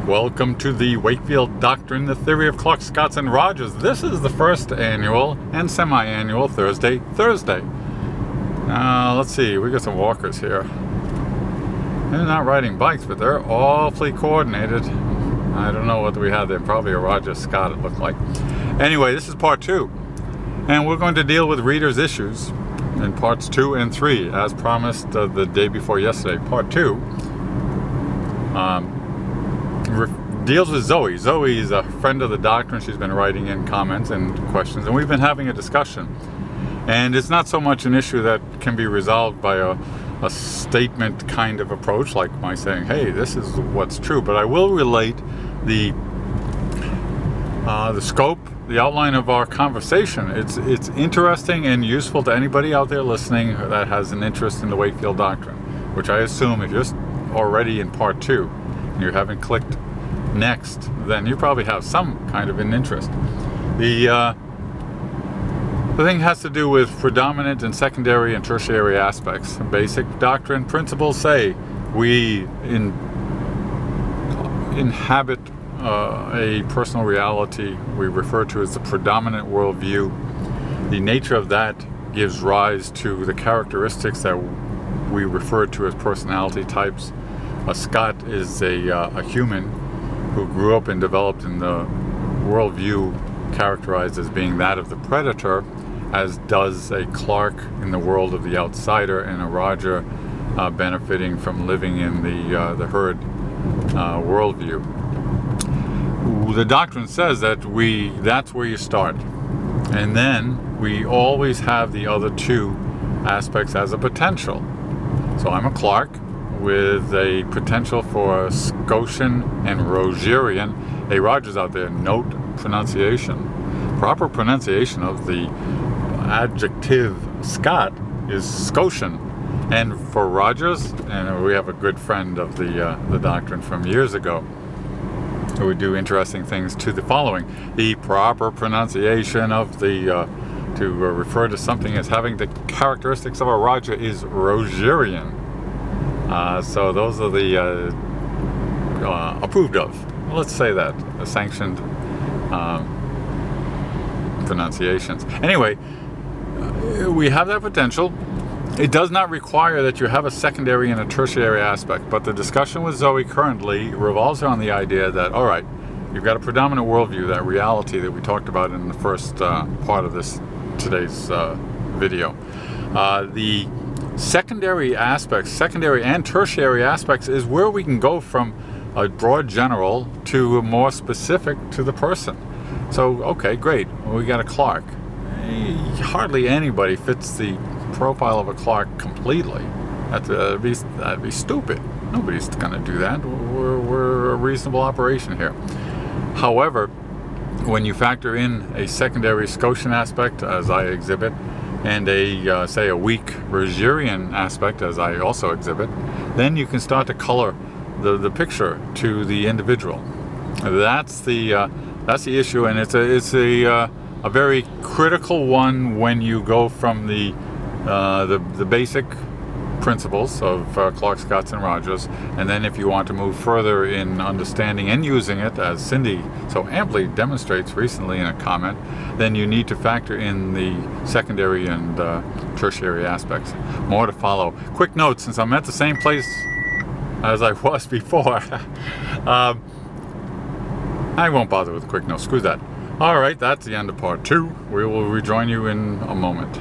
Welcome to the Wakefield Doctrine, the Theory of Clarke, Scotts, and Rogers. This is the first annual and semi-annual Thursday. Let's see, we got some walkers here. They're not riding bikes, but they're awfully coordinated. I don't know what we had there, probably a Roger Scott it looked like. Anyway, this is part 2. And we're going to deal with readers' issues in parts 2 and 3, as promised the day before yesterday. Part 2 deals with Zoe. Zoe is a friend of the doctrine. She's been writing in comments and questions, and we've been having a discussion. And it's not so much an issue that can be resolved by a statement kind of approach, like my saying, hey, this is what's true, but I will relate the scope, the outline of our conversation. It's interesting and useful to anybody out there listening that has an interest in the Wakefield Doctrine, which I assume if you're already in part 2 and you haven't clicked next, then you probably have some kind of an interest. The thing has to do with predominant and secondary and tertiary aspects. Basic doctrine principles say we inhabit a personal reality we refer to as the predominant worldview. The nature of that gives rise to the characteristics that we refer to as personality types. A Scott is a human who grew up and developed in the worldview characterized as being that of the predator, as does a Clarke in the world of the outsider, and a Roger benefiting from living in the herd worldview. The doctrine says that that's where you start, and then we always have the other two aspects as a potential. So I'm a Clarke with a potential for Scotian and Rogerian. Hey, Rogers out there, note pronunciation. Proper pronunciation of the adjective Scott is Scotian. And for Rogers, and we have a good friend of the doctrine from years ago, who would do interesting things to the following. The proper pronunciation of to refer to something as having the characteristics of a Roger is Rogerian. So those are the approved of. Let's say that, sanctioned pronunciations. Anyway, we have that potential. It does not require that you have a secondary and a tertiary aspect, but the discussion with Zoe currently revolves around the idea that, all right, you've got a predominant worldview, that reality that we talked about in the first part of today's video. The secondary aspects, secondary and tertiary aspects, is where we can go from a broad general to a more specific to the person. So, okay, great, we got a Clarke. Hardly anybody fits the profile of a Clarke completely. That'd be stupid. Nobody's gonna do that. We're a reasonable operation here. However, when you factor in a secondary Scotian aspect, as I exhibit, and say a weak Rogerian aspect, as I also exhibit, then you can start to color the picture to the individual. That's the issue, and it's a very critical one when you go from the basic principles of Clarke, Scotts, and Rogers, and then if you want to move further in understanding and using it, as Cindy so amply demonstrates recently in a comment, then you need to factor in the secondary and tertiary aspects. More to follow. Quick note, since I'm at the same place as I was before, I won't bother with a quick note. Screw that. All right, that's the end of part 2. We will rejoin you in a moment.